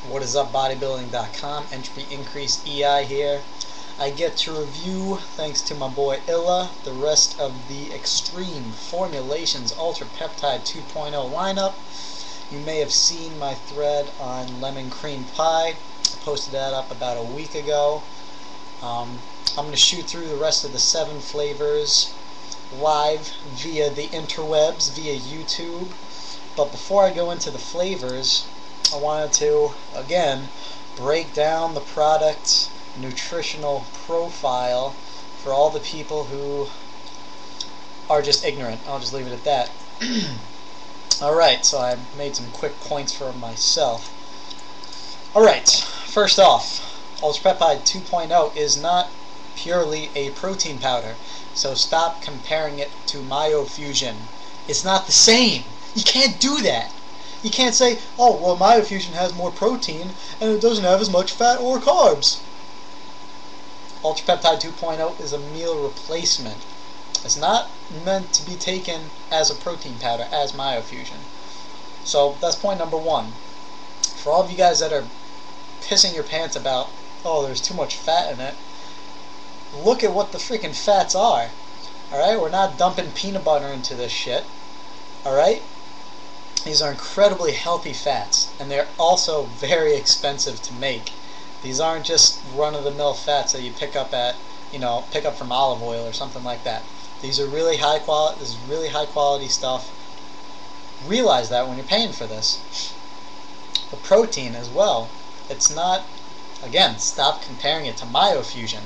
What is up, bodybuilding.com? Entropy Increase EI here. I get to review, thanks to my boy Illa, the rest of the Extreme Formulations Ultra Peptide 2.0 lineup. You may have seen my thread on lemon cream pie. I posted that up about a week ago. I'm going to shoot through the rest of the 7 flavors live via the interwebs, via YouTube. But before I go into the flavors, I wanted to, again, break down the product's nutritional profile for all the people who are just ignorant. I'll just leave it at that. Alright, so I made some quick points for myself. Alright, first off, Ultra Peptide 2.0 is not purely a protein powder, so stop comparing it to Myofusion. It's not the same. You can't do that. You can't say, oh, well, Myofusion has more protein and it doesn't have as much fat or carbs. Ultra Peptide 2.0 is a meal replacement. It's not meant to be taken as a protein powder, as Myofusion. So that's point number one. For all of you guys that are pissing your pants about, oh, there's too much fat in it, look at what the freaking fats are. Alright, we're not dumping peanut butter into this shit. Alright? These are incredibly healthy fats, and they're also very expensive to make. These aren't just run-of-the-mill fats that you pick up at, pick up from olive oil or something like that. These are really high quality. This is really high quality stuff. Realize that when you're paying for this. The protein as well. It's not. Again, stop comparing it to Myofusion.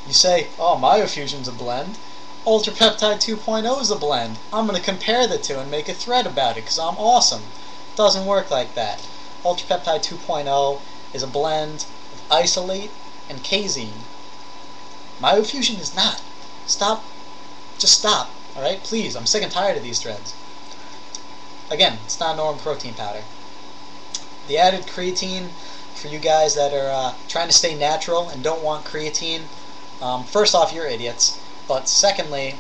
You say, oh, Myofusion's a blend. Ultra Peptide 2.0 is a blend. I'm going to compare the two and make a thread about it because I'm awesome. It doesn't work like that. Ultra Peptide 2.0 is a blend of isolate and casein. Myofusion is not. Stop. Just stop. Alright? Please. I'm sick and tired of these threads. Again, it's not a normal protein powder. The added creatine, for you guys that are trying to stay natural and don't want creatine, first off, you're idiots. But secondly,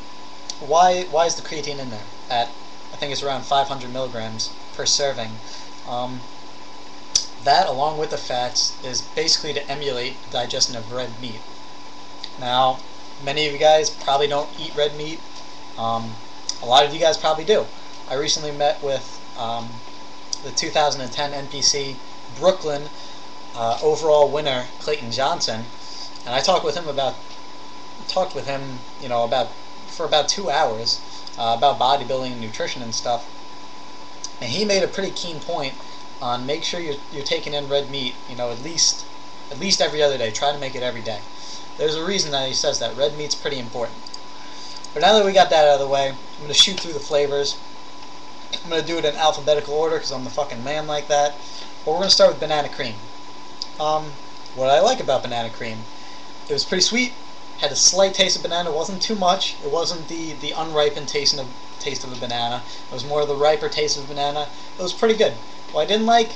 why is the creatine in there? At, I think it's around 500 milligrams per serving. That, along with the fats, is basically to emulate the digestion of red meat. Now, many of you guys probably don't eat red meat. A lot of you guys probably do. I recently met with the 2010 NPC Brooklyn overall winner, Clayton Johnson, and I talked with him for about 2 hours about bodybuilding and nutrition and stuff, and he made a pretty keen point on make sure you're taking in red meat, at least every other day. Try to make it every day. There's a reason that he says that. Red meat's pretty important. But now that we got that out of the way, I'm going to shoot through the flavors. I'm going to do it in alphabetical order because I'm the fucking man like that. But we're going to start with banana cream. What I like about banana cream, it was pretty sweet. Had a slight taste of banana. It wasn't too much. It wasn't the unripened taste of a banana. It was more of the riper taste of banana. It was pretty good. What I didn't like,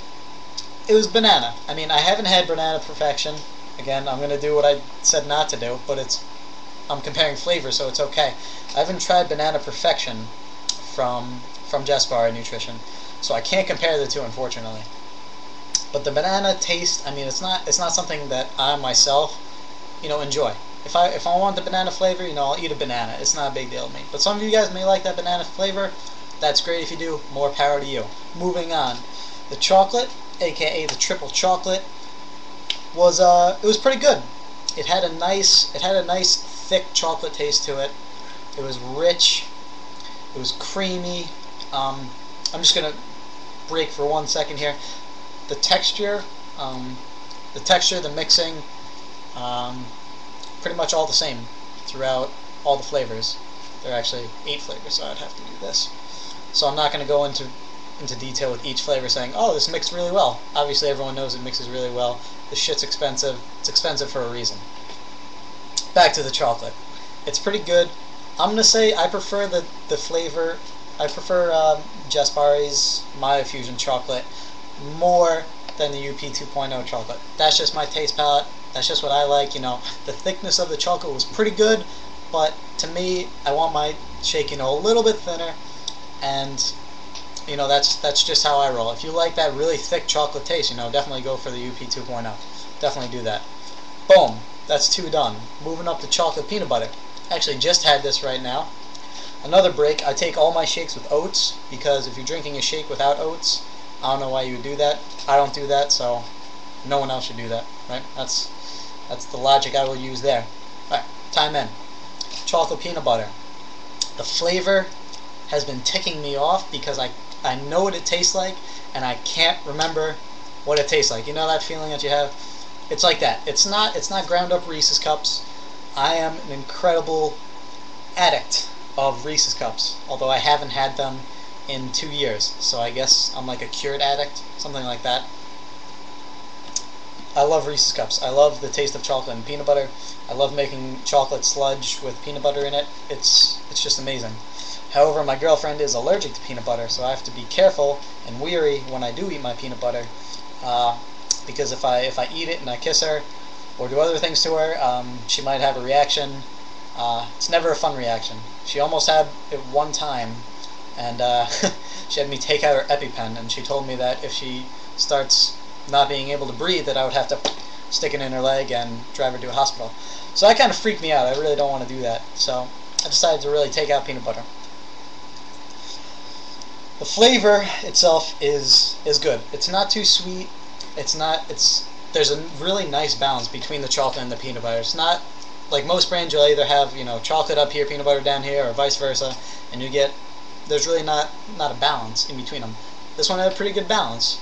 it was banana. I mean, I haven't had banana perfection. Again, I'm going to do what I said not to do, but I'm comparing flavors, so it's okay. I haven't tried banana perfection from Bar Nutrition, so I can't compare the two, unfortunately. But the banana taste, I mean, it's not something that I myself, enjoy. If I want the banana flavor, I'll eat a banana. It's not a big deal to me. But some of you guys may like that banana flavor. That's great if you do. More power to you. Moving on. The chocolate, aka the triple chocolate, it was pretty good. It had a nice thick chocolate taste to it. It was rich. It was creamy. I'm just gonna break for 1 second here. The texture, the mixing, pretty much all the same throughout all the flavors. There are actually 8 flavors, so I'd have to do this. So I'm not going to go into detail with each flavor saying, oh, this mixed really well. Obviously everyone knows it mixes really well. This shit's expensive. It's expensive for a reason. Back to the chocolate. It's pretty good. I'm going to say I prefer the flavor. I prefer Bari's Myofusion chocolate more than the UP 2.0 chocolate. That's just my taste palette. That's just what I like. The thickness of the chocolate was pretty good, but to me, I want my shake, a little bit thinner, and you know, that's just how I roll. If you like that really thick chocolate taste, you know, definitely go for the UP 2.0. Definitely do that. Boom. That's 2 done. Moving up to chocolate peanut butter. Actually, just had this right now. Another break. I take all my shakes with oats, because if you're drinking a shake without oats, I don't know why you would do that. I don't do that, so no one else should do that, right? That's the logic I will use there. Alright, time in. Chocolate peanut butter. The flavor has been ticking me off because I know what it tastes like, and I can't remember what it tastes like. You know that feeling that you have? It's like that. It's not ground up Reese's Cups. I am an incredible addict of Reese's Cups, although I haven't had them in 2 years, so I guess I'm like a cured addict, something like that. I love Reese's Cups. I love the taste of chocolate and peanut butter. I love making chocolate sludge with peanut butter in it. It's just amazing. However, my girlfriend is allergic to peanut butter, so I have to be careful and weary when I do eat my peanut butter, because if I eat it and I kiss her or do other things to her, she might have a reaction. It's never a fun reaction. She almost had it one time, and she had me take out her EpiPen, and she told me that if she starts not being able to breathe, that I would have to stick it in her leg and drive her to a hospital. So that kind of freaked me out. I really don't want to do that. So I decided to really take out peanut butter. The flavor itself is good. It's not too sweet. There's a really nice balance between the chocolate and the peanut butter. It's not like most brands. You'll either have, you know, chocolate up here, peanut butter down here, or vice versa, and there's really not a balance in between them. This one had a pretty good balance.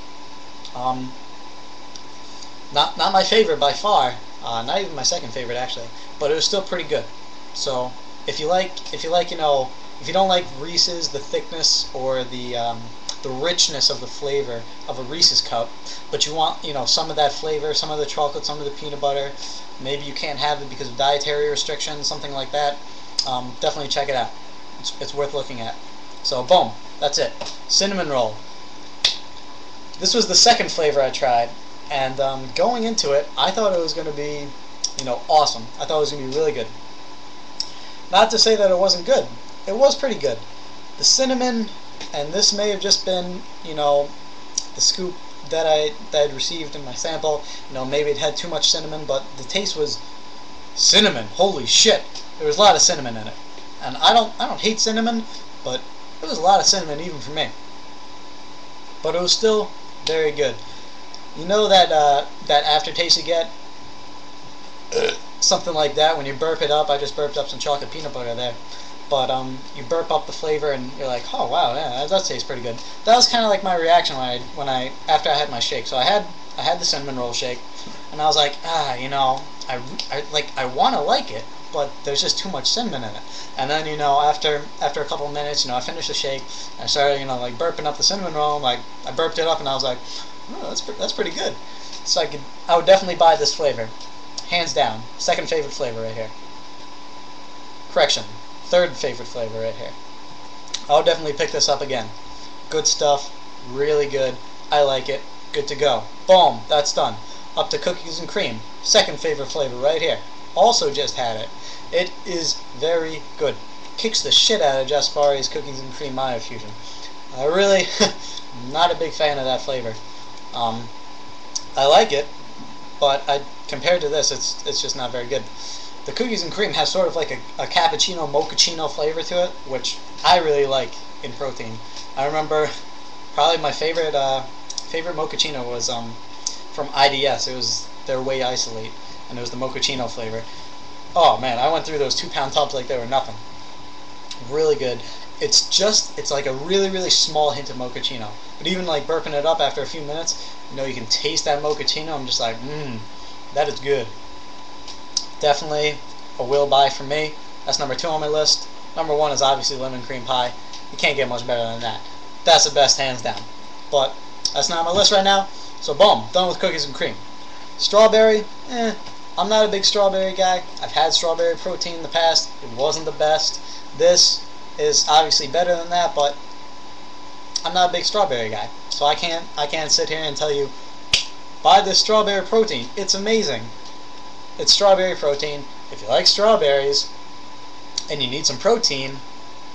Not my favorite by far, not even my second favorite actually, but it was still pretty good. So if you like, you know, if you don't like Reese's, the thickness or the richness of the flavor of a Reese's cup, but you want, you know, some of that flavor, some of the chocolate, some of the peanut butter, maybe you can't have it because of dietary restrictions, something like that, definitely check it out. It's worth looking at. So boom, that's it. Cinnamon roll. This was the second flavor I tried, and going into it, I thought it was going to be, you know, awesome. I thought it was going to be really good. Not to say that it wasn't good. It was pretty good. The cinnamon, and this may have just been, you know, the scoop that I'd received in my sample. You know, maybe it had too much cinnamon, but the taste was cinnamon. Holy shit! There was a lot of cinnamon in it, and I don't hate cinnamon, but it was a lot of cinnamon even for me. But it was still very good. You know that that aftertaste you get, something like that when you burp it up. I just burped up some chocolate peanut butter there. But you burp up the flavor and you're like, oh wow, yeah, that does taste pretty good. That was kind of like my reaction after I had my shake. So I had the cinnamon roll shake, and I was like, you know, I want to like it, but there's just too much cinnamon in it. And then, you know, after a couple of minutes, you know, I finished the shake, and I started, you know, like burping up the cinnamon roll. Like I burped it up, and I was like, oh, that's pretty good. So I would definitely buy this flavor, hands down. Second favorite flavor right here. Correction. Third favorite flavor right here. I'll definitely pick this up again. Good stuff, really good. I like it. Good to go. Boom, that's done. Up to cookies and cream. Second favorite flavor right here. Also just had it. It is very good. Kicks the shit out of Just Fari's cookies and cream Maya fusion. I really not a big fan of that flavor. I like it, but compared to this, it's just not very good. The cookies and cream has sort of like a cappuccino, mochaccino flavor to it, which I really like in protein. I remember probably my favorite mochaccino was from IDS. It was their whey isolate, and it was the mochaccino flavor. Oh man, I went through those 2-pound tubs like they were nothing. Really good. It's like a really, really small hint of mochaccino. But even like burping it up after a few minutes, you know, you can taste that mochaccino. I'm just like, that is good. Definitely a will buy for me. That's number 2 on my list. Number 1 is obviously lemon cream pie. You can't get much better than that. That's the best, hands down. But that's not on my list right now. So boom, done with cookies and cream. Strawberry, I'm not a big strawberry guy. I've had strawberry protein in the past. It wasn't the best. This is obviously better than that, but I'm not a big strawberry guy. So I can't sit here and tell you, buy this strawberry protein. It's amazing. It's strawberry protein. If you like strawberries and you need some protein,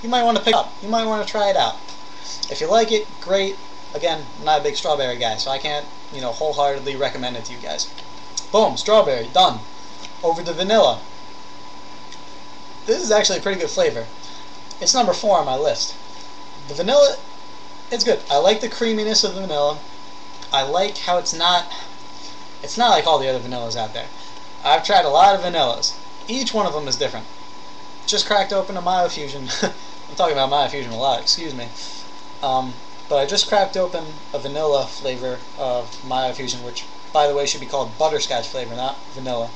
you might want to pick it up. You might want to try it out. If you like it, great. Again, I'm not a big strawberry guy, so I can't, wholeheartedly recommend it to you guys. Boom, strawberry, done. Over to vanilla. This is actually a pretty good flavor. It's number 4 on my list. The vanilla, it's good. I like the creaminess of the vanilla. I like how it's not like all the other vanillas out there. I've tried a lot of vanillas. Each one of them is different. Just cracked open a Myofusion. I'm talking about Myofusion a lot, excuse me. But I just cracked open a vanilla flavor of Myofusion, which, by the way, should be called butterscotch flavor, not vanilla.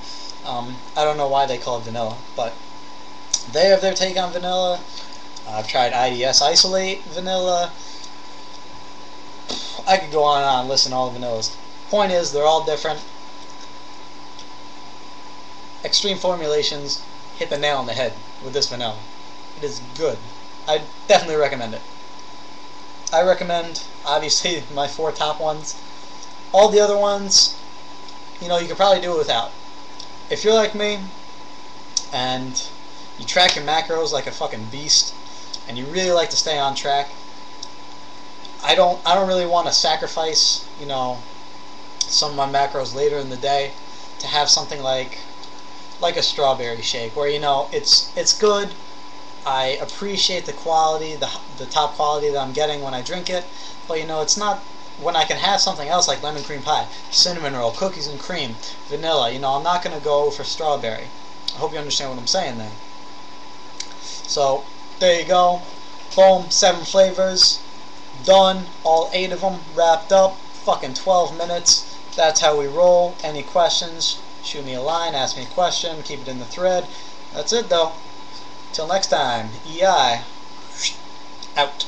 I don't know why they call it vanilla, but they have their take on vanilla. I've tried IDS Isolate vanilla. I could go on and on listing all the vanillas. Point is, they're all different. Extreme Formulations hit the nail on the head with this vanilla. It is good. I definitely recommend it. I recommend, obviously, my 4 top ones. All the other ones, you could probably do it without. If you're like me, and you track your macros like a fucking beast, and you really like to stay on track, I don't really want to sacrifice, some of my macros later in the day to have something like a strawberry shake, where it's good. I appreciate the quality, the top quality that I'm getting when I drink it, but it's not when I can have something else like lemon cream pie, cinnamon roll, cookies and cream, vanilla. I'm not gonna go for strawberry. I hope you understand what I'm saying there. So there you go. Boom, 7 flavors, done. All 8 of them wrapped up. Fucking 12 minutes. That's how we roll. Any questions? Shoot me a line, ask me a question, keep it in the thread. That's it though. Till next time, EI, out.